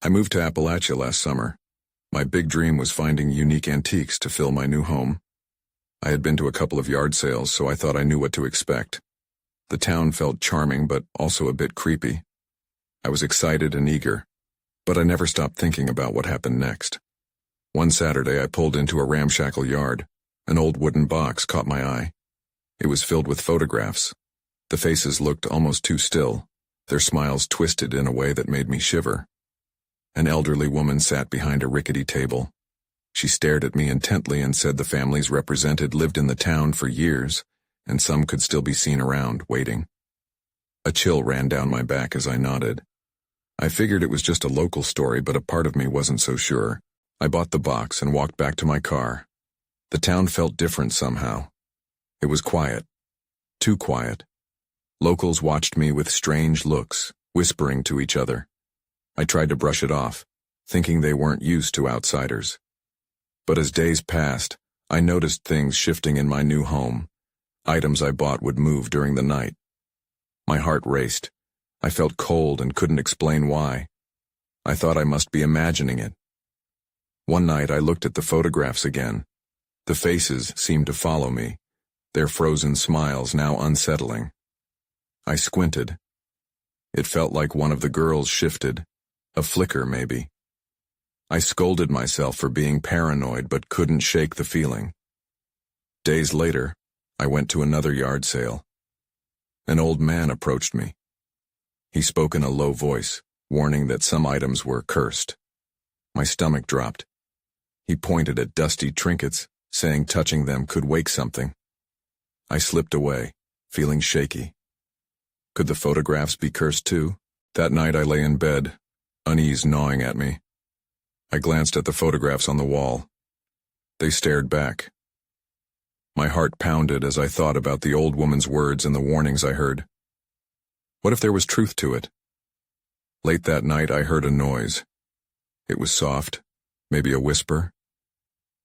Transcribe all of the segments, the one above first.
I moved to Appalachia last summer. My big dream was finding unique antiques to fill my new home. I had been to a couple of yard sales, so I thought I knew what to expect. The town felt charming, but also a bit creepy. I was excited and eager, but I never stopped thinking about what happened next. One Saturday, I pulled into a ramshackle yard. An old wooden box caught my eye. It was filled with photographs. The faces looked almost too still, their smiles twisted in a way that made me shiver. An elderly woman sat behind a rickety table. She stared at me intently and said the families represented lived in the town for years, and some could still be seen around, waiting. A chill ran down my back as I nodded. I figured it was just a local story, but a part of me wasn't so sure. I bought the box and walked back to my car. The town felt different somehow. It was quiet. Too quiet. Locals watched me with strange looks, whispering to each other. I tried to brush it off, thinking they weren't used to outsiders. But as days passed, I noticed things shifting in my new home. Items I bought would move during the night. My heart raced. I felt cold and couldn't explain why. I thought I must be imagining it. One night I looked at the photographs again. The faces seemed to follow me, their frozen smiles now unsettling. I squinted. It felt like one of the girls shifted. A flicker, maybe. I scolded myself for being paranoid but couldn't shake the feeling. Days later, I went to another yard sale. An old man approached me. He spoke in a low voice, warning that some items were cursed. My stomach dropped. He pointed at dusty trinkets, saying touching them could wake something. I slipped away, feeling shaky. Could the photographs be cursed too? That night I lay in bed, unease gnawing at me. I glanced at the photographs on the wall. They stared back. My heart pounded as I thought about the old woman's words and the warnings I heard. What if there was truth to it? Late that night I heard a noise. It was soft, maybe a whisper.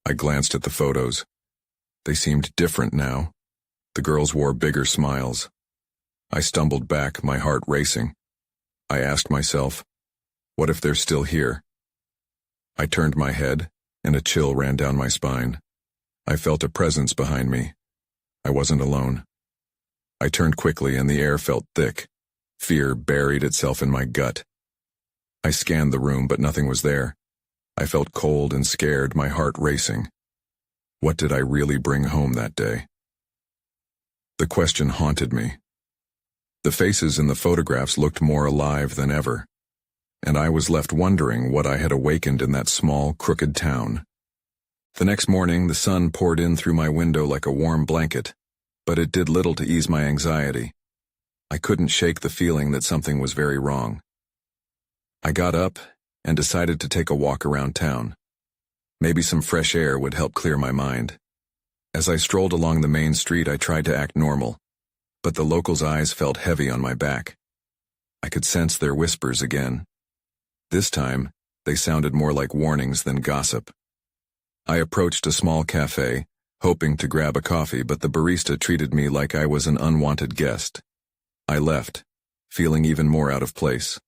I glanced at the photos. They seemed different now. The girls wore bigger smiles. I stumbled back, my heart racing. I asked myself, what if they're still here? I turned my head, and a chill ran down my spine. I felt a presence behind me. I wasn't alone. I turned quickly, and the air felt thick. Fear buried itself in my gut. I scanned the room, but nothing was there. I felt cold and scared, my heart racing. What did I really bring home that day? The question haunted me. The faces in the photographs looked more alive than ever, and I was left wondering what I had awakened in that small, crooked town. The next morning, the sun poured in through my window like a warm blanket, but it did little to ease my anxiety. I couldn't shake the feeling that something was very wrong. I got up and decided to take a walk around town. Maybe some fresh air would help clear my mind. As I strolled along the main street, I tried to act normal, but the locals' eyes felt heavy on my back. I could sense their whispers again. This time, they sounded more like warnings than gossip. I approached a small cafe, hoping to grab a coffee, but the barista treated me like I was an unwanted guest. I left, feeling even more out of place.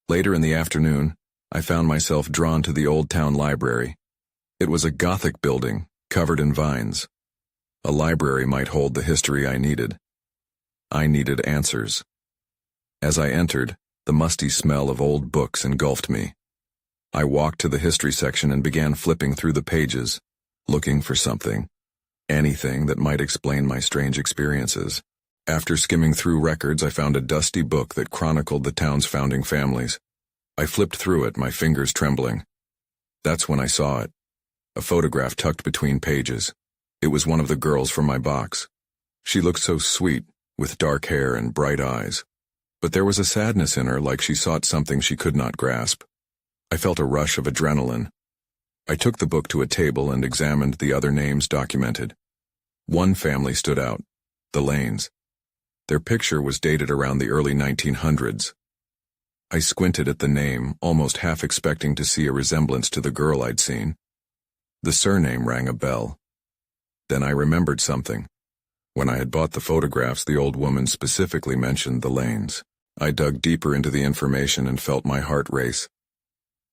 Later in the afternoon, I found myself drawn to the old town library. It was a Gothic building, covered in vines. A library might hold the history I needed. I needed answers. As I entered, the musty smell of old books engulfed me. I walked to the history section and began flipping through the pages, looking for something. Anything that might explain my strange experiences. After skimming through records, I found a dusty book that chronicled the town's founding families. I flipped through it, my fingers trembling. That's when I saw it. A photograph tucked between pages. It was one of the girls from my box. She looked so sweet, with dark hair and bright eyes. But there was a sadness in her, like she sought something she could not grasp. I felt a rush of adrenaline. I took the book to a table and examined the other names documented. One family stood out, the Lanes. Their picture was dated around the early 1900s. I squinted at the name, almost half expecting to see a resemblance to the girl I'd seen. The surname rang a bell. Then I remembered something. When I had bought the photographs, the old woman specifically mentioned the Lanes. I dug deeper into the information and felt my heart race.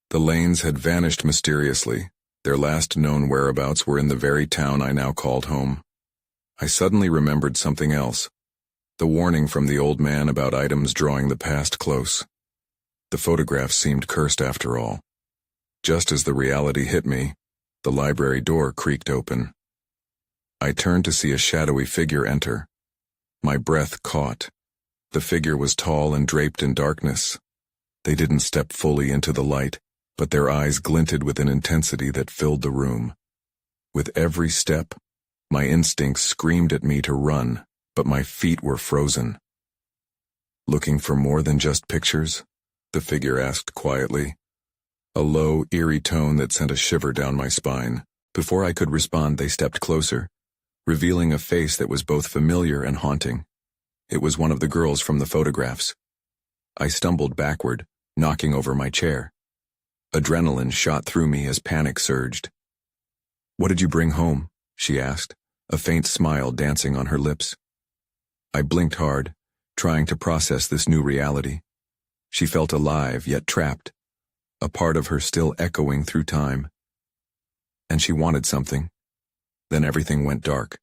The Lanes had vanished mysteriously. Their last known whereabouts were in the very town I now called home. I suddenly remembered something else. The warning from the old man about items drawing the past close. The photographs seemed cursed after all. Just as the reality hit me, the library door creaked open. I turned to see a shadowy figure enter. My breath caught. The figure was tall and draped in darkness. They didn't step fully into the light, but their eyes glinted with an intensity that filled the room. With every step, my instincts screamed at me to run, but my feet were frozen. "Looking for more than just pictures?" the figure asked quietly. A low, eerie tone that sent a shiver down my spine. Before I could respond, they stepped closer, revealing a face that was both familiar and haunting. It was one of the girls from the photographs. I stumbled backward, knocking over my chair. Adrenaline shot through me as panic surged. "What did you bring home?" she asked, a faint smile dancing on her lips. I blinked hard, trying to process this new reality. She felt alive, yet trapped, a part of her still echoing through time. And she wanted something. Then everything went dark.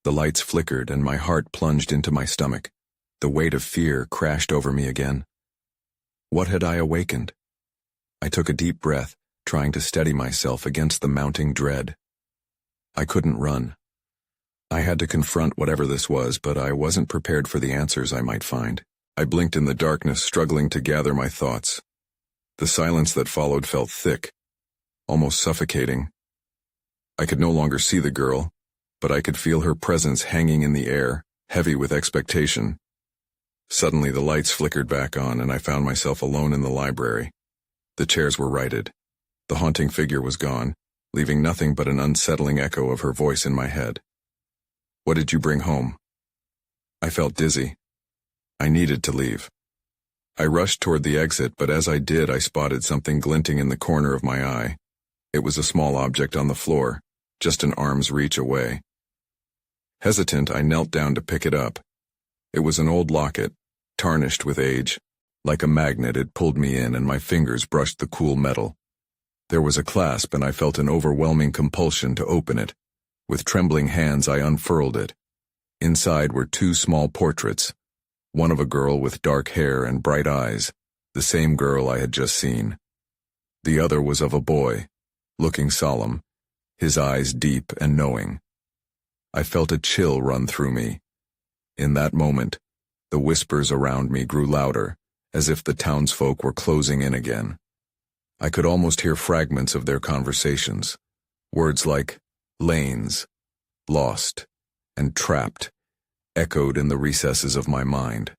The lights flickered and my heart plunged into my stomach. The weight of fear crashed over me again. What had I awakened? I took a deep breath, trying to steady myself against the mounting dread. I couldn't run. I had to confront whatever this was, but I wasn't prepared for the answers I might find. I blinked in the darkness, struggling to gather my thoughts. The silence that followed felt thick, almost suffocating. I could no longer see the girl, but I could feel her presence hanging in the air, heavy with expectation. Suddenly the lights flickered back on and I found myself alone in the library. The chairs were righted. The haunting figure was gone, leaving nothing but an unsettling echo of her voice in my head. "What did you bring home?" I felt dizzy. I needed to leave. I rushed toward the exit, but as I did, I spotted something glinting in the corner of my eye. It was a small object on the floor, just an arm's reach away. Hesitant, I knelt down to pick it up. It was an old locket, tarnished with age. Like a magnet, it pulled me in and my fingers brushed the cool metal. There was a clasp and I felt an overwhelming compulsion to open it. With trembling hands, I unfurled it. Inside were two small portraits, one of a girl with dark hair and bright eyes, the same girl I had just seen. The other was of a boy, looking solemn, his eyes deep and knowing. I felt a chill run through me. In that moment, the whispers around me grew louder, as if the townsfolk were closing in again. I could almost hear fragments of their conversations. Words like lanes, lost, and trapped echoed in the recesses of my mind.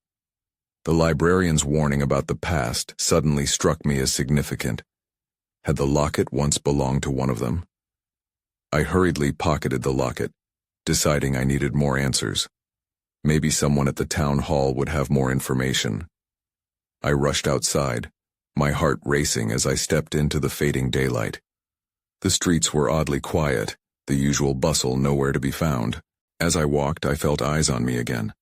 The librarian's warning about the past suddenly struck me as significant. Had the locket once belonged to one of them? I hurriedly pocketed the locket, deciding I needed more answers. Maybe someone at the town hall would have more information. I rushed outside, my heart racing as I stepped into the fading daylight. The streets were oddly quiet, the usual bustle nowhere to be found. As I walked, I felt eyes on me again.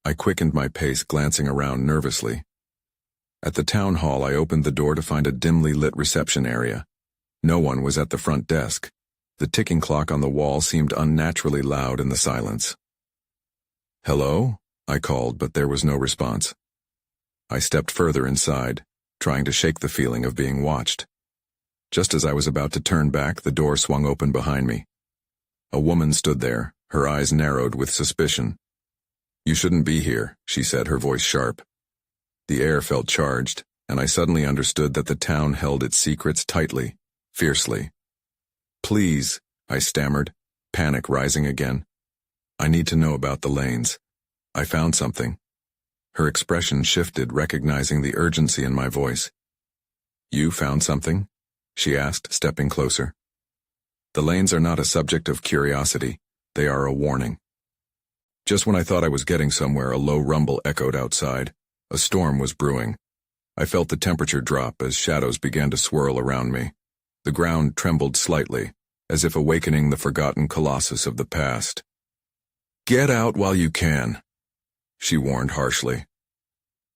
I quickened my pace, glancing around nervously. At the town hall, I opened the door to find a dimly lit reception area. No one was at the front desk. The ticking clock on the wall seemed unnaturally loud in the silence. "Hello?" I called, but there was no response. I stepped further inside, trying to shake the feeling of being watched. Just as I was about to turn back, the door swung open behind me. A woman stood there, her eyes narrowed with suspicion. "You shouldn't be here," she said, her voice sharp. The air felt charged, and I suddenly understood that the town held its secrets tightly, fiercely. "Please," I stammered, panic rising again. "I need to know about the Lanes. I found something." Her expression shifted, recognizing the urgency in my voice. "You found something?" she asked, stepping closer. "The Lanes are not a subject of curiosity. They are a warning." Just when I thought I was getting somewhere, a low rumble echoed outside. A storm was brewing. I felt the temperature drop as shadows began to swirl around me. The ground trembled slightly, as if awakening the forgotten colossus of the past. "Get out while you can," she warned harshly.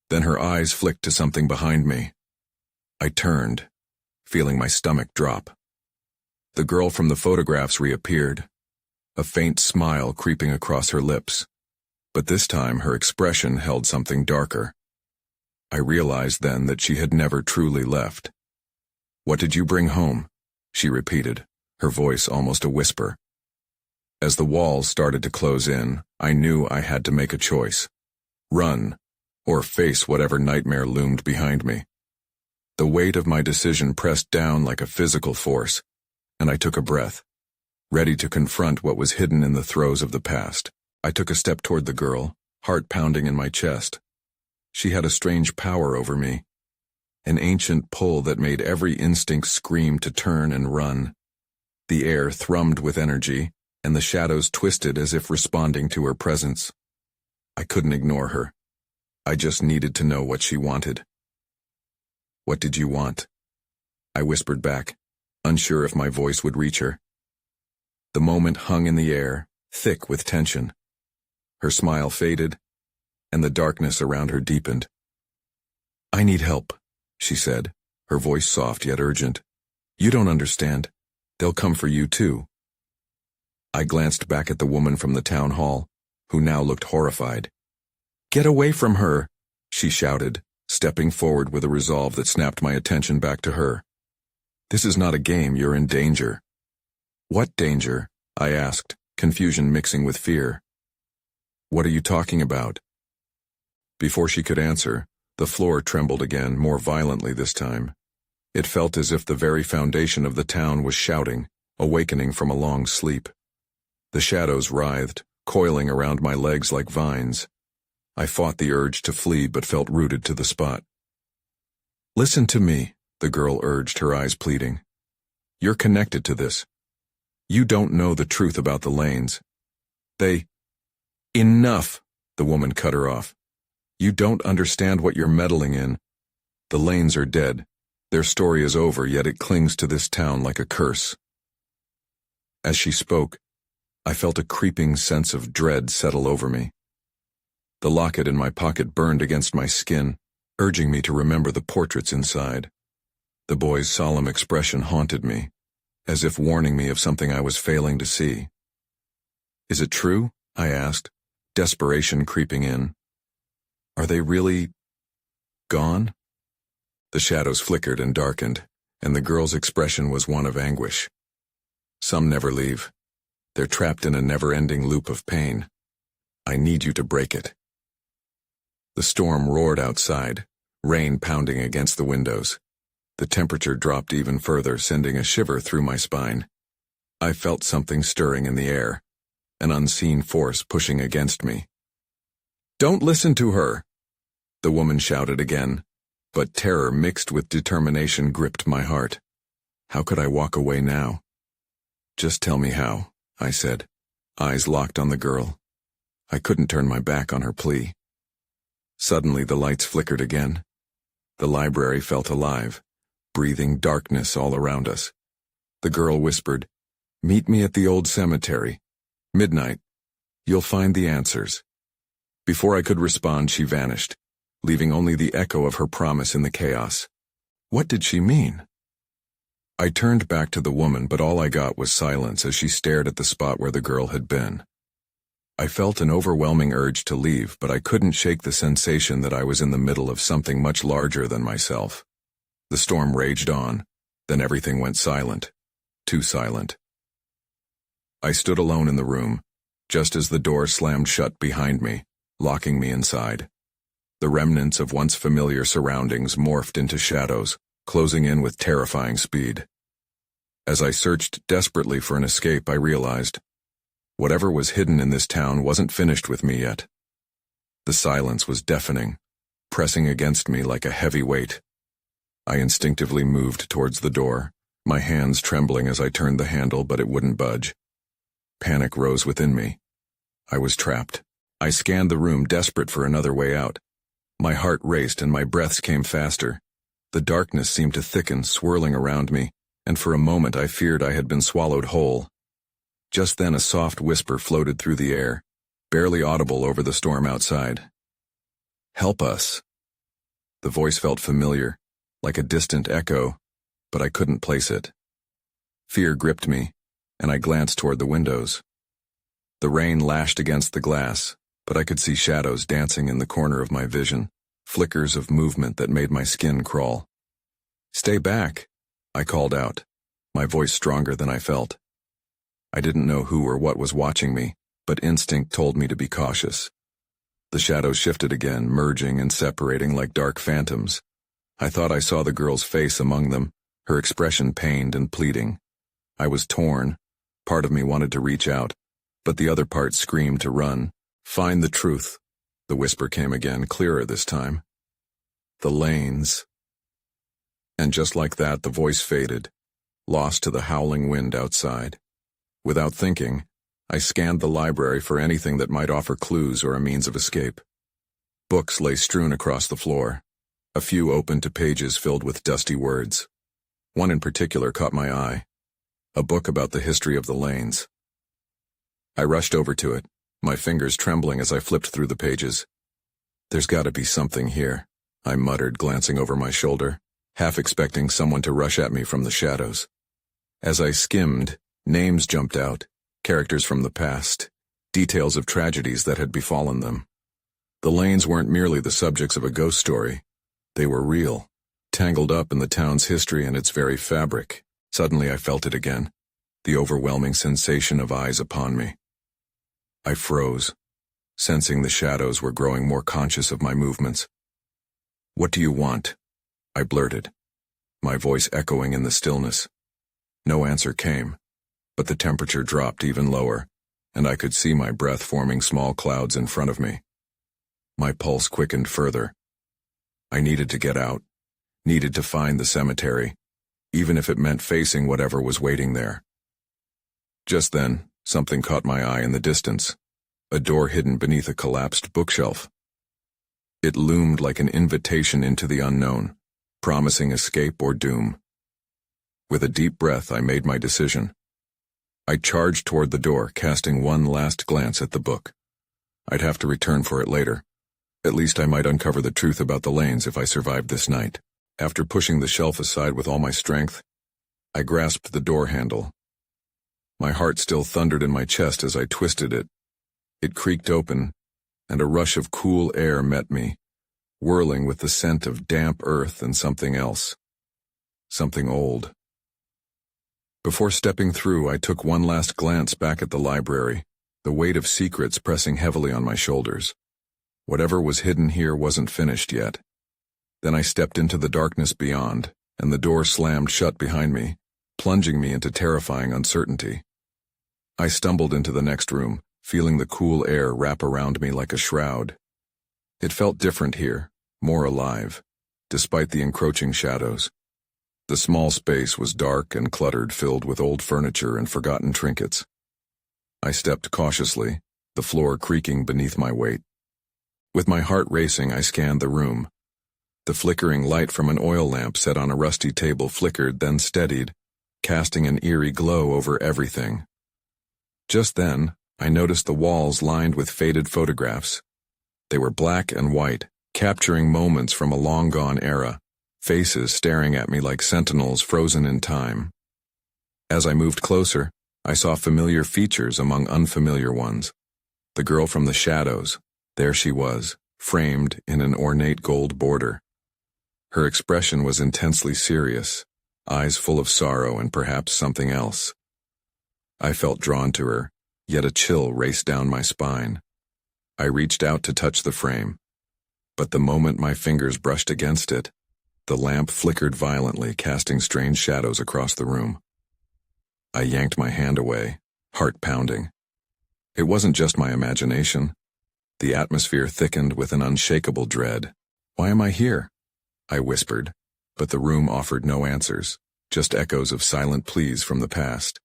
Then her eyes flicked to something behind me. I turned. feeling my stomach drop. The girl from the photographs reappeared, a faint smile creeping across her lips, but this time her expression held something darker. I realized then that she had never truly left. "What did you bring home?" she repeated, her voice almost a whisper. As the walls started to close in, I knew I had to make a choice. Run, or face whatever nightmare loomed behind me. The weight of my decision pressed down like a physical force, and I took a breath, ready to confront what was hidden in the throes of the past. I took a step toward the girl, heart pounding in my chest. She had a strange power over me, an ancient pull that made every instinct scream to turn and run. The air thrummed with energy, and the shadows twisted as if responding to her presence. I couldn't ignore her. I just needed to know what she wanted. "What did you want?" I whispered back, unsure if my voice would reach her. The moment hung in the air, thick with tension. Her smile faded, and the darkness around her deepened. "I need help," she said, her voice soft yet urgent. "You don't understand. They'll come for you too." I glanced back at the woman from the town hall, who now looked horrified. "Get away from her," she shouted, stepping forward with a resolve that snapped my attention back to her. "This is not a game, you're in danger." "What danger?" I asked, confusion mixing with fear. "What are you talking about?" Before she could answer, the floor trembled again, more violently this time. It felt as if the very foundation of the town was shouting, awakening from a long sleep. The shadows writhed, coiling around my legs like vines. I fought the urge to flee but felt rooted to the spot. "Listen to me," the girl urged, her eyes pleading. "You're connected to this. You don't know the truth about the Lanes. They—" "Enough," the woman cut her off. "You don't understand what you're meddling in. The Lanes are dead. Their story is over, yet it clings to this town like a curse." As she spoke, I felt a creeping sense of dread settle over me. The locket in my pocket burned against my skin, urging me to remember the portraits inside. The boy's solemn expression haunted me, as if warning me of something I was failing to see. "Is it true?" I asked, desperation creeping in. "Are they really gone?" The shadows flickered and darkened, and the girl's expression was one of anguish. "Some never leave. They're trapped in a never-ending loop of pain. I need you to break it." The storm roared outside, rain pounding against the windows. The temperature dropped even further, sending a shiver through my spine. I felt something stirring in the air, an unseen force pushing against me. "Don't listen to her!" the woman shouted again, but terror mixed with determination gripped my heart. How could I walk away now? "Just tell me how," I said, eyes locked on the girl. I couldn't turn my back on her plea. Suddenly the lights flickered again. The library felt alive, breathing darkness all around us. The girl whispered, "Meet me at the old cemetery. Midnight. You'll find the answers." Before I could respond, she vanished, leaving only the echo of her promise in the chaos. What did she mean? I turned back to the woman, but all I got was silence as she stared at the spot where the girl had been. I felt an overwhelming urge to leave, but I couldn't shake the sensation that I was in the middle of something much larger than myself. The storm raged on, then everything went silent. Too silent. I stood alone in the room, just as the door slammed shut behind me, locking me inside. The remnants of once familiar surroundings morphed into shadows, closing in with terrifying speed. As I searched desperately for an escape, I realized whatever was hidden in this town wasn't finished with me yet. The silence was deafening, pressing against me like a heavy weight. I instinctively moved towards the door, my hands trembling as I turned the handle, but it wouldn't budge. Panic rose within me. I was trapped. I scanned the room, desperate for another way out. My heart raced and my breaths came faster. The darkness seemed to thicken, swirling around me, and for a moment I feared I had been swallowed whole. Just then a soft whisper floated through the air, barely audible over the storm outside. "Help us." The voice felt familiar, like a distant echo, but I couldn't place it. Fear gripped me, and I glanced toward the windows. The rain lashed against the glass, but I could see shadows dancing in the corner of my vision, flickers of movement that made my skin crawl. "Stay back," I called out, my voice stronger than I felt. I didn't know who or what was watching me, but instinct told me to be cautious. The shadows shifted again, merging and separating like dark phantoms. I thought I saw the girl's face among them, her expression pained and pleading. I was torn. Part of me wanted to reach out, but the other part screamed to run. "Find the truth." The whisper came again, clearer this time. "The lanes." And just like that, the voice faded, lost to the howling wind outside. Without thinking, I scanned the library for anything that might offer clues or a means of escape. Books lay strewn across the floor, a few open to pages filled with dusty words. One in particular caught my eye, a book about the history of the lanes. I rushed over to it, my fingers trembling as I flipped through the pages. "There's got to be something here," I muttered, glancing over my shoulder, half expecting someone to rush at me from the shadows. As I skimmed, names jumped out, characters from the past, details of tragedies that had befallen them. The lanes weren't merely the subjects of a ghost story. They were real, tangled up in the town's history and its very fabric. Suddenly I felt it again, the overwhelming sensation of eyes upon me. I froze, sensing the shadows were growing more conscious of my movements. "What do you want?" I blurted, my voice echoing in the stillness. No answer came, but the temperature dropped even lower, and I could see my breath forming small clouds in front of me. My pulse quickened further. I needed to get out, needed to find the cemetery, even if it meant facing whatever was waiting there. Just then, something caught my eye in the distance, a door hidden beneath a collapsed bookshelf. It loomed like an invitation into the unknown, promising escape or doom. With a deep breath, I made my decision. I charged toward the door, casting one last glance at the book. I'd have to return for it later. At least I might uncover the truth about the lanes if I survived this night. After pushing the shelf aside with all my strength, I grasped the door handle. My heart still thundered in my chest as I twisted it. It creaked open, and a rush of cool air met me, whirling with the scent of damp earth and something else. Something old. Before stepping through, I took one last glance back at the library, the weight of secrets pressing heavily on my shoulders. Whatever was hidden here wasn't finished yet. Then I stepped into the darkness beyond, and the door slammed shut behind me, plunging me into terrifying uncertainty. I stumbled into the next room, feeling the cool air wrap around me like a shroud. It felt different here, more alive, despite the encroaching shadows. The small space was dark and cluttered, filled with old furniture and forgotten trinkets. I stepped cautiously, the floor creaking beneath my weight. With my heart racing, I scanned the room. The flickering light from an oil lamp set on a rusty table flickered, then steadied, casting an eerie glow over everything. Just then, I noticed the walls lined with faded photographs. They were black and white, capturing moments from a long-gone era, faces staring at me like sentinels frozen in time. As I moved closer, I saw familiar features among unfamiliar ones. The girl from the shadows, there she was, framed in an ornate gold border. Her expression was intensely serious, eyes full of sorrow and perhaps something else. I felt drawn to her, yet a chill raced down my spine. I reached out to touch the frame, but the moment my fingers brushed against it, the lamp flickered violently, casting strange shadows across the room. I yanked my hand away, heart pounding. It wasn't just my imagination. The atmosphere thickened with an unshakable dread. "Why am I here?" I whispered, but the room offered no answers, just echoes of silent pleas from the past.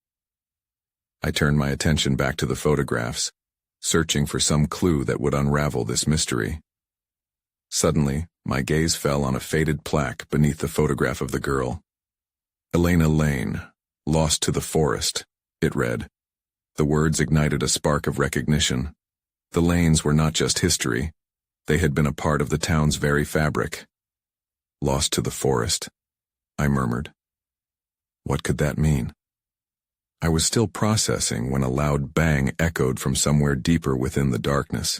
I turned my attention back to the photographs, searching for some clue that would unravel this mystery. Suddenly, my gaze fell on a faded plaque beneath the photograph of the girl. "Elena Lane, lost to the forest," it read. The words ignited a spark of recognition. The lanes were not just history. They had been a part of the town's very fabric. "Lost to the forest," I murmured. What could that mean? I was still processing when a loud bang echoed from somewhere deeper within the darkness.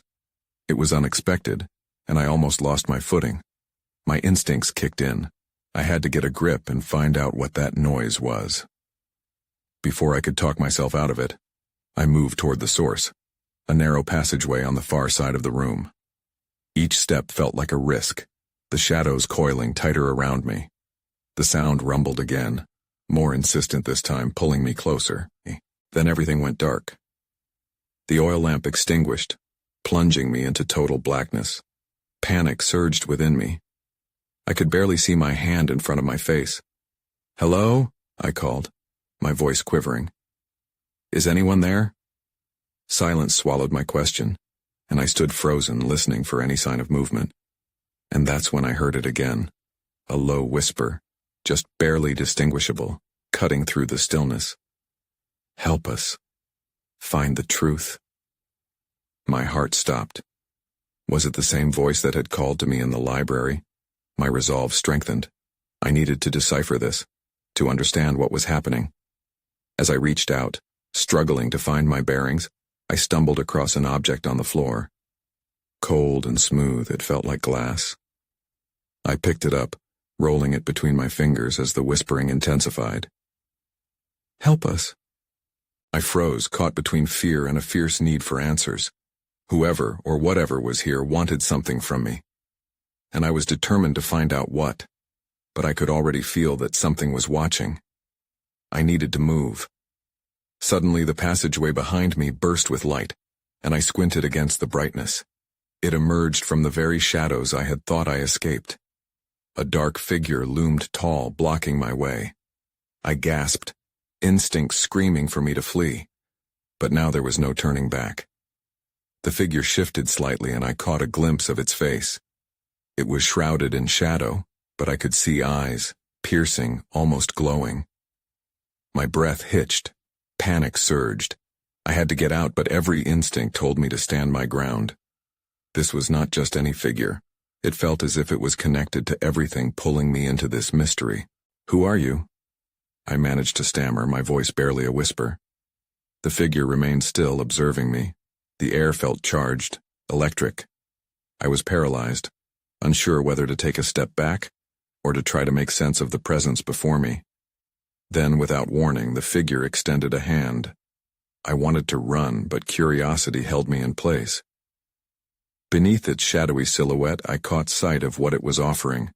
It was unexpected, and I almost lost my footing. My instincts kicked in. I had to get a grip and find out what that noise was. Before I could talk myself out of it, I moved toward the source, a narrow passageway on the far side of the room. Each step felt like a risk, the shadows coiling tighter around me. The sound rumbled again, more insistent this time, pulling me closer. Then everything went dark. The oil lamp extinguished, plunging me into total blackness. Panic surged within me. I could barely see my hand in front of my face. "Hello?" I called, my voice quivering. "Is anyone there?" Silence swallowed my question, and I stood frozen, listening for any sign of movement. And that's when I heard it again, a low whisper, just barely distinguishable, cutting through the stillness. "Help us. Find the truth." My heart stopped. Was it the same voice that had called to me in the library? My resolve strengthened. I needed to decipher this, to understand what was happening. As I reached out, struggling to find my bearings, I stumbled across an object on the floor. Cold and smooth, it felt like glass. I picked it up, rolling it between my fingers as the whispering intensified. "Help us." I froze, caught between fear and a fierce need for answers. Whoever or whatever was here wanted something from me, and I was determined to find out what, but I could already feel that something was watching. I needed to move. Suddenly the passageway behind me burst with light, and I squinted against the brightness. It emerged from the very shadows I had thought I escaped. A dark figure loomed tall, blocking my way. I gasped, instinct screaming for me to flee, but now there was no turning back. The figure shifted slightly and I caught a glimpse of its face. It was shrouded in shadow, but I could see eyes, piercing, almost glowing. My breath hitched. Panic surged. I had to get out, but every instinct told me to stand my ground. This was not just any figure. It felt as if it was connected to everything pulling me into this mystery. "Who are you?" I managed to stammer, my voice barely a whisper. The figure remained still, observing me. The air felt charged, electric. I was paralyzed, unsure whether to take a step back or to try to make sense of the presence before me. Then, without warning, the figure extended a hand. I wanted to run, but curiosity held me in place. Beneath its shadowy silhouette, I caught sight of what it was offering,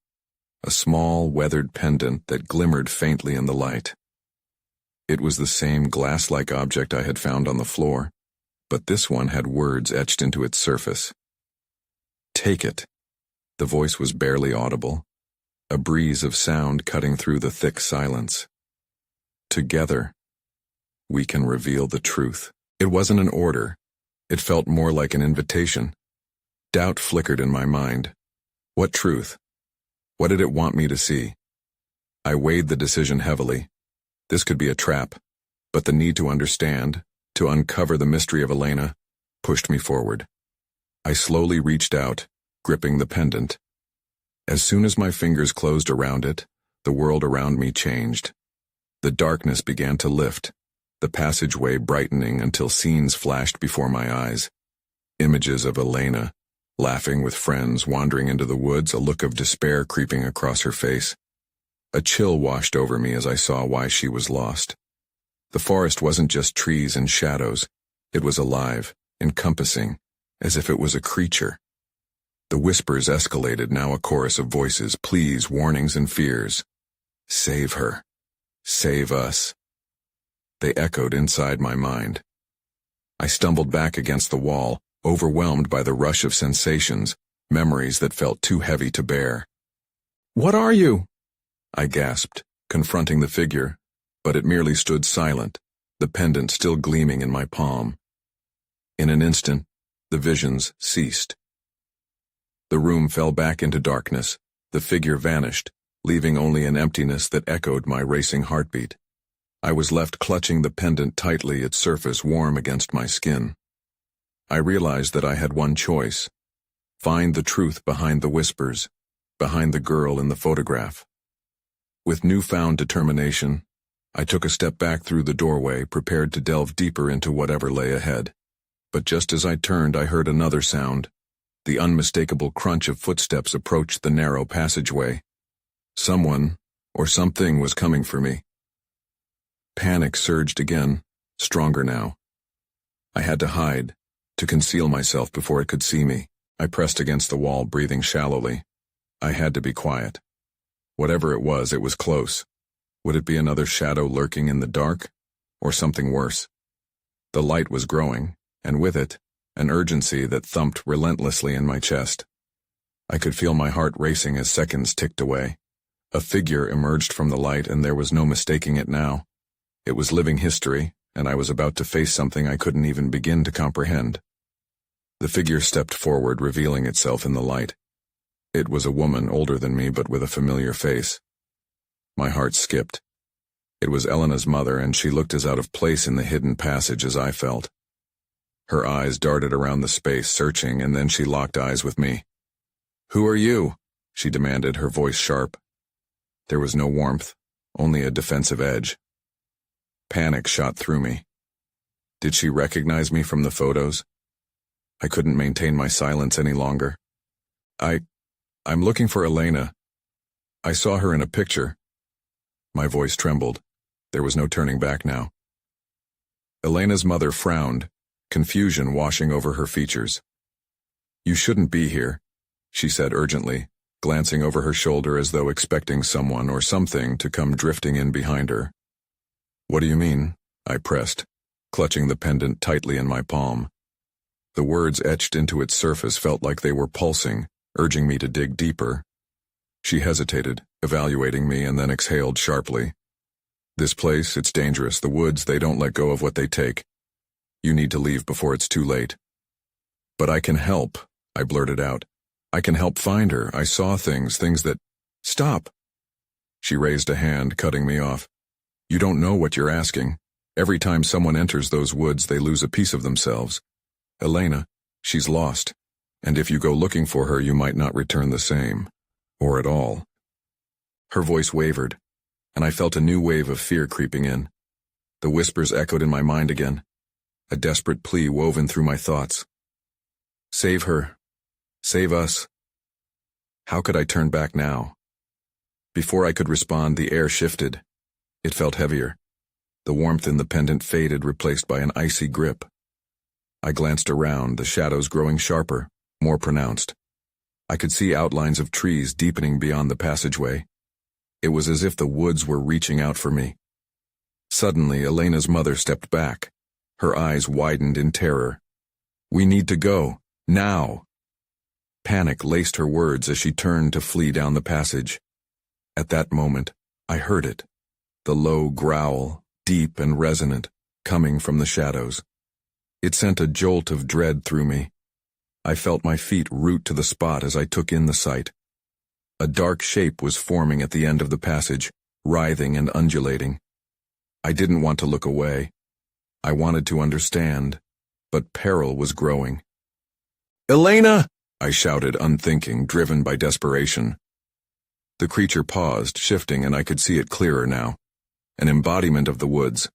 a small, weathered pendant that glimmered faintly in the light. It was the same glass-like object I had found on the floor, but this one had words etched into its surface. "Take it." The voice was barely audible, a breeze of sound cutting through the thick silence. "Together, we can reveal the truth." It wasn't an order. It felt more like an invitation. Doubt flickered in my mind. What truth? What did it want me to see? I weighed the decision heavily. This could be a trap, but the need to understand, to uncover the mystery of Elena, pushed me forward. I slowly reached out, gripping the pendant. As soon as my fingers closed around it, the world around me changed. The darkness began to lift, the passageway brightening until scenes flashed before my eyes. Images of Elena, laughing with friends, wandering into the woods, a look of despair creeping across her face. A chill washed over me as I saw why she was lost. The forest wasn't just trees and shadows. It was alive, encompassing, as if it was a creature. The whispers escalated, now a chorus of voices, pleas, warnings, and fears. Save her. Save us. They echoed inside my mind. I stumbled back against the wall, overwhelmed by the rush of sensations, memories that felt too heavy to bear. "What are you?" I gasped, confronting the figure, but it merely stood silent, the pendant still gleaming in my palm. In an instant, the visions ceased. The room fell back into darkness, the figure vanished, leaving only an emptiness that echoed my racing heartbeat. I was left clutching the pendant tightly, its surface warm against my skin. I realized that I had one choice: find the truth behind the whispers, behind the girl in the photograph. With newfound determination, I took a step back through the doorway, prepared to delve deeper into whatever lay ahead. But just as I turned, I heard another sound. The unmistakable crunch of footsteps approached the narrow passageway. Someone, or something, was coming for me. Panic surged again, stronger now. I had to hide, to conceal myself before it could see me. I pressed against the wall, breathing shallowly. I had to be quiet. Whatever it was close. Would it be another shadow lurking in the dark, or something worse? The light was growing, and with it, an urgency that thumped relentlessly in my chest. I could feel my heart racing as seconds ticked away. A figure emerged from the light, and there was no mistaking it now. It was living history, and I was about to face something I couldn't even begin to comprehend. The figure stepped forward, revealing itself in the light. It was a woman older than me, but with a familiar face. My heart skipped. It was Elena's mother, and she looked as out of place in the hidden passage as I felt. Her eyes darted around the space, searching, and then she locked eyes with me. "Who are you?" she demanded, her voice sharp. There was no warmth, only a defensive edge. Panic shot through me. Did she recognize me from the photos? I couldn't maintain my silence any longer. I'm looking for Elena. I saw her in a picture." My voice trembled. There was no turning back now. Elena's mother frowned, confusion washing over her features. "You shouldn't be here," she said urgently, glancing over her shoulder as though expecting someone or something to come drifting in behind her. "What do you mean?" I pressed, clutching the pendant tightly in my palm. The words etched into its surface felt like they were pulsing, urging me to dig deeper. She hesitated, evaluating me, and then exhaled sharply. "This place, it's dangerous. The woods, they don't let go of what they take. You need to leave before it's too late." "But I can help," I blurted out. "I can help find her. I saw things that—" "Stop!" She raised a hand, cutting me off. "You don't know what you're asking. Every time someone enters those woods, they lose a piece of themselves. Elena, she's lost. And if you go looking for her, you might not return the same. Or at all." Her voice wavered, and I felt a new wave of fear creeping in. The whispers echoed in my mind again, a desperate plea woven through my thoughts. "Save her. Save us." How could I turn back now? Before I could respond, the air shifted. It felt heavier. The warmth in the pendant faded, replaced by an icy grip. I glanced around, the shadows growing sharper, more pronounced. I could see outlines of trees deepening beyond the passageway. It was as if the woods were reaching out for me. Suddenly, Elena's mother stepped back. Her eyes widened in terror. "We need to go. Now!" Panic laced her words as she turned to flee down the passage. At that moment, I heard it. The low growl, deep and resonant, coming from the shadows. It sent a jolt of dread through me. I felt my feet root to the spot as I took in the sight. A dark shape was forming at the end of the passage, writhing and undulating. I didn't want to look away. I wanted to understand, but peril was growing. "Elena!" I shouted, unthinking, driven by desperation. The creature paused, shifting, and I could see it clearer now. An embodiment of the woods.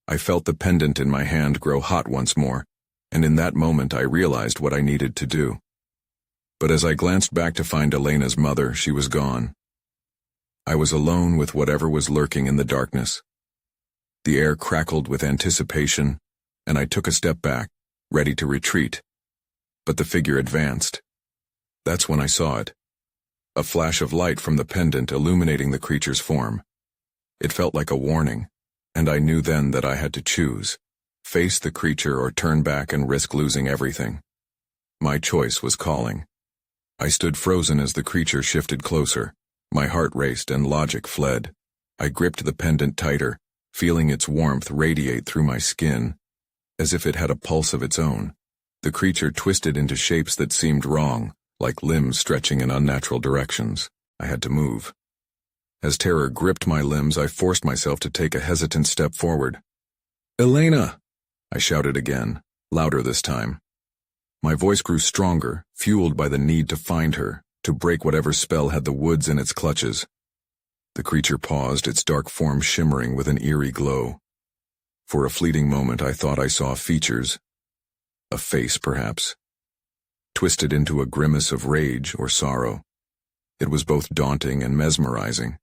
I felt the pendant in my hand grow hot once more, and in that moment I realized what I needed to do. But as I glanced back to find Elena's mother, she was gone. I was alone with whatever was lurking in the darkness. The air crackled with anticipation, and I took a step back, ready to retreat. But the figure advanced. That's when I saw it. A flash of light from the pendant illuminating the creature's form. It felt like a warning, and I knew then that I had to choose, face the creature or turn back and risk losing everything. My choice was calling. I stood frozen as the creature shifted closer. My heart raced and logic fled. I gripped the pendant tighter, feeling its warmth radiate through my skin, as if it had a pulse of its own. The creature twisted into shapes that seemed wrong, like limbs stretching in unnatural directions. I had to move. As terror gripped my limbs, I forced myself to take a hesitant step forward. "Elena!" I shouted again, louder this time. My voice grew stronger, fueled by the need to find her, to break whatever spell had the woods in its clutches. The creature paused, its dark form shimmering with an eerie glow. For a fleeting moment I thought I saw features, a face perhaps, twisted into a grimace of rage or sorrow. It was both daunting and mesmerizing.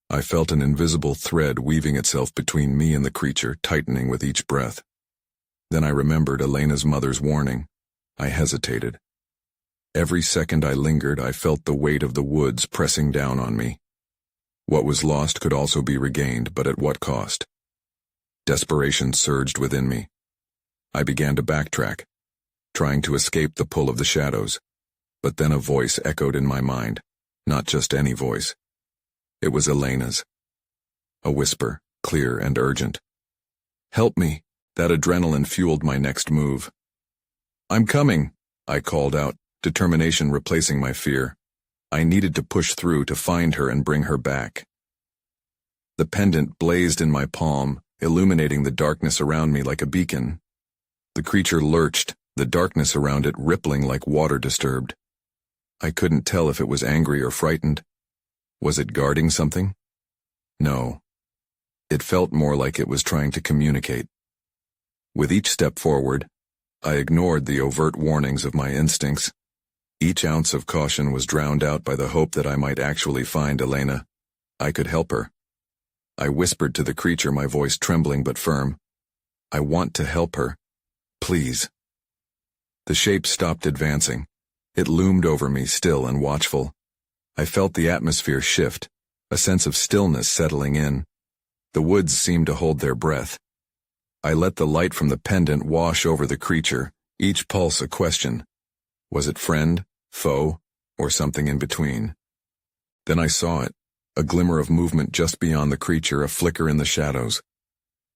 I felt an invisible thread weaving itself between me and the creature, tightening with each breath. Then I remembered Elena's mother's warning. I hesitated. Every second I lingered, I felt the weight of the woods pressing down on me. What was lost could also be regained, but at what cost? Desperation surged within me. I began to backtrack, trying to escape the pull of the shadows. But then a voice echoed in my mind, not just any voice. It was Elena's. A whisper, clear and urgent. "Help me." That adrenaline fueled my next move. "I'm coming," I called out, determination replacing my fear. I needed to push through to find her and bring her back. The pendant blazed in my palm, illuminating the darkness around me like a beacon. The creature lurched, the darkness around it rippling like water disturbed. I couldn't tell if it was angry or frightened. Was it guarding something? No. It felt more like it was trying to communicate. With each step forward, I ignored the overt warnings of my instincts. Each ounce of caution was drowned out by the hope that I might actually find Elena. I could help her. I whispered to the creature, my voice trembling but firm. "I want to help her. Please." The shape stopped advancing. It loomed over me, still and watchful. I felt the atmosphere shift, a sense of stillness settling in. The woods seemed to hold their breath. I let the light from the pendant wash over the creature, each pulse a question. Was it friend, foe, or something in between? Then I saw it, a glimmer of movement just beyond the creature, a flicker in the shadows.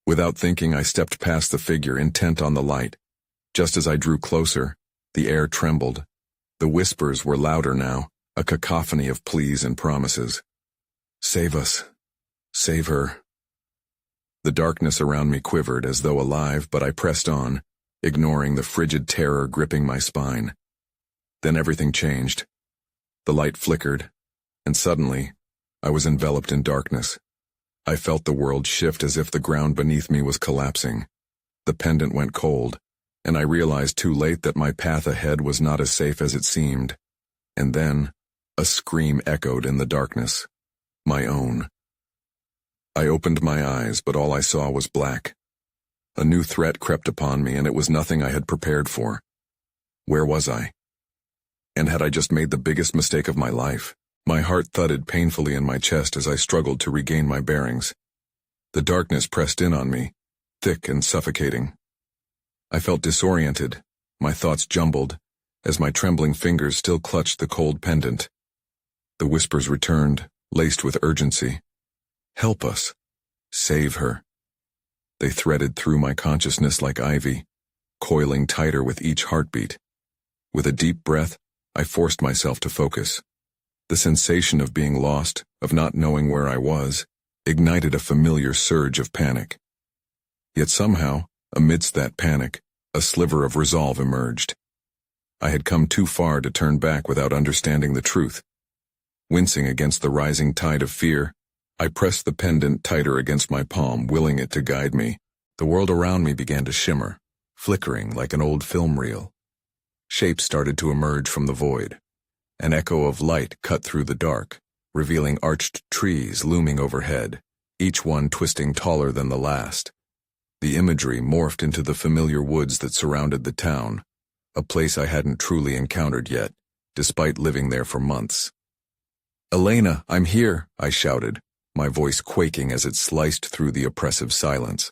Without thinking, I stepped past the figure, intent on the light. Just as I drew closer, the air trembled. The whispers were louder now, a cacophony of pleas and promises. "Save us. Save her." The darkness around me quivered as though alive, but I pressed on, ignoring the frigid terror gripping my spine. Then everything changed. The light flickered, and suddenly, I was enveloped in darkness. I felt the world shift as if the ground beneath me was collapsing. The pendant went cold, and I realized too late that my path ahead was not as safe as it seemed. And then, a scream echoed in the darkness. My own. I opened my eyes, but all I saw was black. A new threat crept upon me, and it was nothing I had prepared for. Where was I? And had I just made the biggest mistake of my life? My heart thudded painfully in my chest as I struggled to regain my bearings. The darkness pressed in on me, thick and suffocating. I felt disoriented, my thoughts jumbled, as my trembling fingers still clutched the cold pendant. The whispers returned, laced with urgency. "Help us. Save her." They threaded through my consciousness like ivy, coiling tighter with each heartbeat. With a deep breath, I forced myself to focus. The sensation of being lost, of not knowing where I was, ignited a familiar surge of panic. Yet somehow, amidst that panic, a sliver of resolve emerged. I had come too far to turn back without understanding the truth. Wincing against the rising tide of fear, I pressed the pendant tighter against my palm, willing it to guide me. The world around me began to shimmer, flickering like an old film reel. Shapes started to emerge from the void. An echo of light cut through the dark, revealing arched trees looming overhead, each one twisting taller than the last. The imagery morphed into the familiar woods that surrounded the town, a place I hadn't truly encountered yet, despite living there for months. "Elena, I'm here," I shouted, my voice quaking as it sliced through the oppressive silence.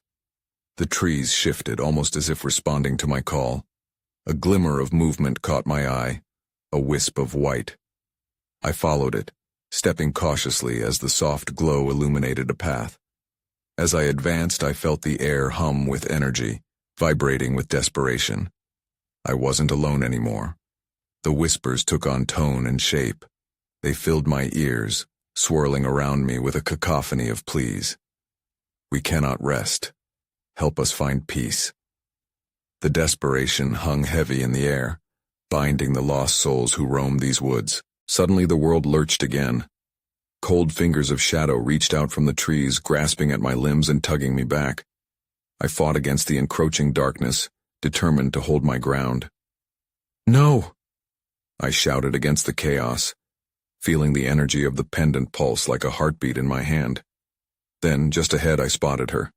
The trees shifted, almost as if responding to my call. A glimmer of movement caught my eye, a wisp of white. I followed it, stepping cautiously as the soft glow illuminated a path. As I advanced, I felt the air hum with energy, vibrating with desperation. I wasn't alone anymore. The whispers took on tone and shape. They filled my ears, swirling around me with a cacophony of pleas. "We cannot rest. Help us find peace." The desperation hung heavy in the air, binding the lost souls who roamed these woods. Suddenly the world lurched again. Cold fingers of shadow reached out from the trees, grasping at my limbs and tugging me back. I fought against the encroaching darkness, determined to hold my ground. "No!" I shouted against the chaos, feeling the energy of the pendant pulse like a heartbeat in my hand. Then, just ahead, I spotted her.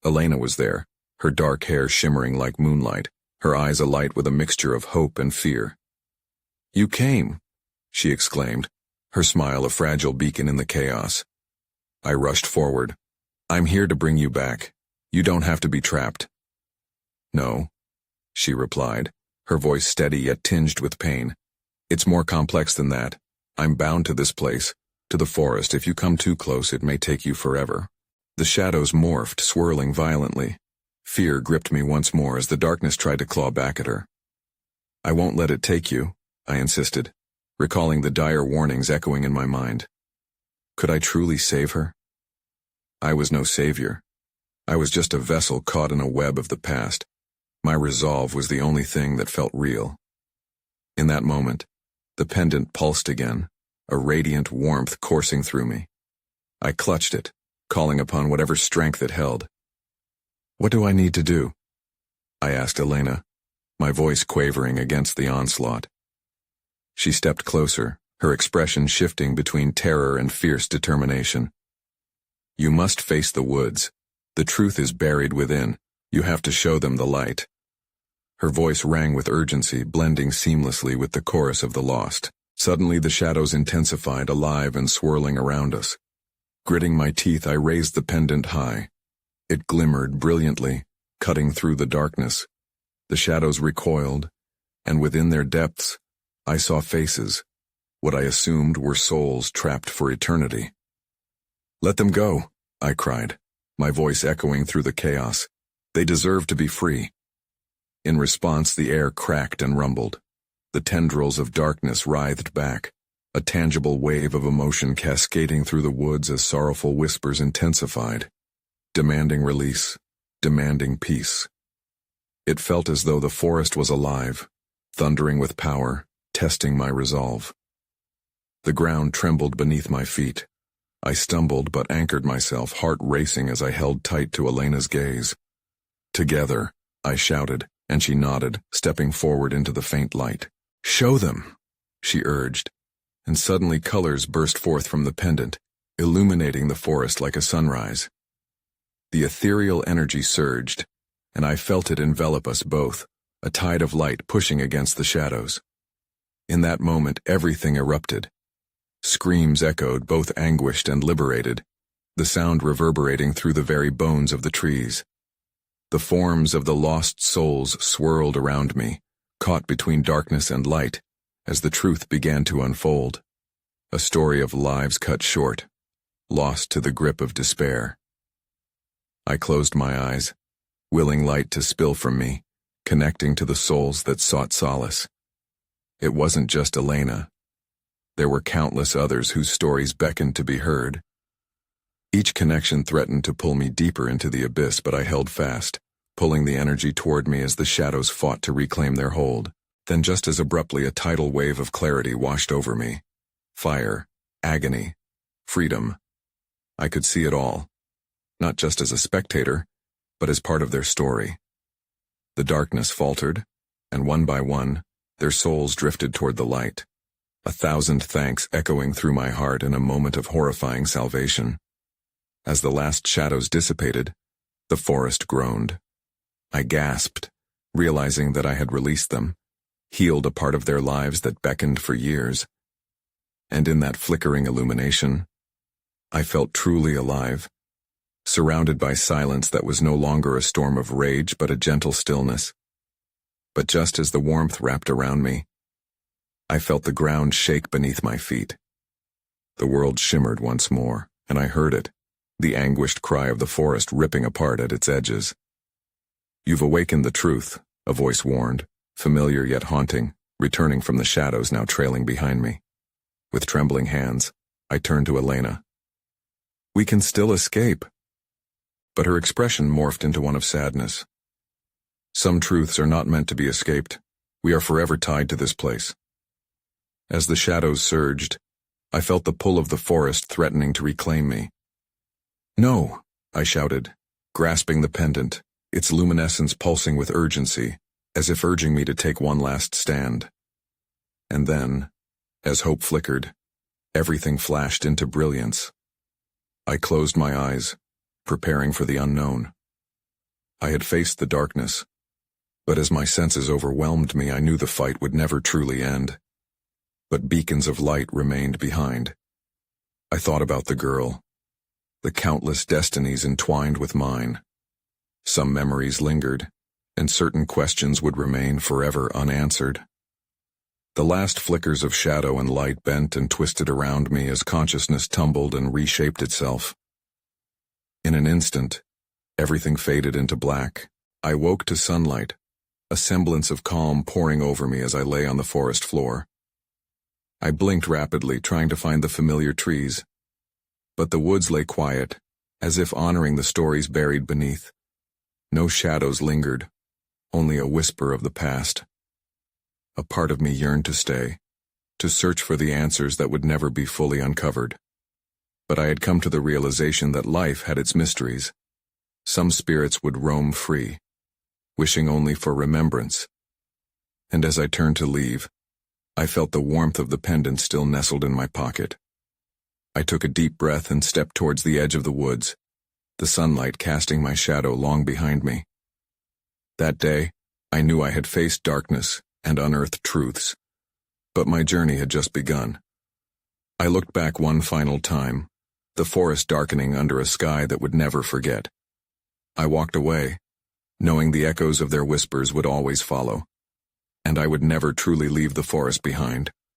Elena was there, her dark hair shimmering like moonlight, her eyes alight with a mixture of hope and fear. "You came," she exclaimed, her smile a fragile beacon in the chaos. I rushed forward. "I'm here to bring you back. You don't have to be trapped." "No," she replied, her voice steady yet tinged with pain. "It's more complex than that. I'm bound to this place, to the forest. If you come too close, it may take you forever." The shadows morphed, swirling violently. Fear gripped me once more as the darkness tried to claw back at her. "I won't let it take you," I insisted, recalling the dire warnings echoing in my mind. Could I truly save her? I was no savior. I was just a vessel caught in a web of the past. My resolve was the only thing that felt real. In that moment, the pendant pulsed again, a radiant warmth coursing through me. I clutched it, calling upon whatever strength it held. "What do I need to do?" I asked Elena, my voice quavering against the onslaught. She stepped closer, her expression shifting between terror and fierce determination. "You must face the woods. The truth is buried within. You have to show them the light." Her voice rang with urgency, blending seamlessly with the chorus of the lost. Suddenly the shadows intensified, alive and swirling around us. Gritting my teeth, I raised the pendant high. It glimmered brilliantly, cutting through the darkness. The shadows recoiled, and within their depths, I saw faces, what I assumed were souls trapped for eternity. "Let them go," I cried, my voice echoing through the chaos. "They deserve to be free." In response, the air cracked and rumbled. The tendrils of darkness writhed back, a tangible wave of emotion cascading through the woods as sorrowful whispers intensified, demanding release, demanding peace. It felt as though the forest was alive, thundering with power, testing my resolve. The ground trembled beneath my feet. I stumbled but anchored myself, heart racing as I held tight to Elena's gaze. "Together," I shouted, and she nodded, stepping forward into the faint light. "Show them," she urged, and suddenly colors burst forth from the pendant, illuminating the forest like a sunrise. The ethereal energy surged, and I felt it envelop us both, a tide of light pushing against the shadows. In that moment, everything erupted. Screams echoed, both anguished and liberated, the sound reverberating through the very bones of the trees. The forms of the lost souls swirled around me, caught between darkness and light, as the truth began to unfold. A story of lives cut short, lost to the grip of despair. I closed my eyes, willing light to spill from me, connecting to the souls that sought solace. It wasn't just Elena. There were countless others whose stories beckoned to be heard. Each connection threatened to pull me deeper into the abyss, but I held fast, pulling the energy toward me as the shadows fought to reclaim their hold. Then just as abruptly a tidal wave of clarity washed over me. Fire, agony, freedom. I could see it all, not just as a spectator, but as part of their story. The darkness faltered, and one by one, their souls drifted toward the light. 1,000 thanks echoing through my heart in a moment of horrifying salvation. As the last shadows dissipated, the forest groaned. I gasped, realizing that I had released them, healed a part of their lives that beckoned for years. And in that flickering illumination, I felt truly alive, surrounded by silence that was no longer a storm of rage but a gentle stillness. But just as the warmth wrapped around me, I felt the ground shake beneath my feet. The world shimmered once more, and I heard it, the anguished cry of the forest ripping apart at its edges. "You've awakened the truth," a voice warned, familiar yet haunting, returning from the shadows now trailing behind me. With trembling hands, I turned to Elena. "We can still escape." But her expression morphed into one of sadness. "Some truths are not meant to be escaped. We are forever tied to this place." As the shadows surged, I felt the pull of the forest threatening to reclaim me. "No!" I shouted, grasping the pendant, its luminescence pulsing with urgency, as if urging me to take one last stand. And then, as hope flickered, everything flashed into brilliance. I closed my eyes, preparing for the unknown. I had faced the darkness, but as my senses overwhelmed me, I knew the fight would never truly end. But beacons of light remained behind. I thought about the girl, the countless destinies entwined with mine. Some memories lingered, and certain questions would remain forever unanswered. The last flickers of shadow and light bent and twisted around me as consciousness tumbled and reshaped itself. In an instant, everything faded into black. I woke to sunlight, a semblance of calm pouring over me as I lay on the forest floor. I blinked rapidly, trying to find the familiar trees. But the woods lay quiet, as if honoring the stories buried beneath. No shadows lingered, only a whisper of the past. A part of me yearned to stay, to search for the answers that would never be fully uncovered. But I had come to the realization that life had its mysteries. Some spirits would roam free, wishing only for remembrance. And as I turned to leave, I felt the warmth of the pendant still nestled in my pocket. I took a deep breath and stepped towards the edge of the woods, the sunlight casting my shadow long behind me. That day, I knew I had faced darkness and unearthed truths, but my journey had just begun. I looked back one final time, the forest darkening under a sky that would never forget. I walked away, knowing the echoes of their whispers would always follow, and I would never truly leave the forest behind.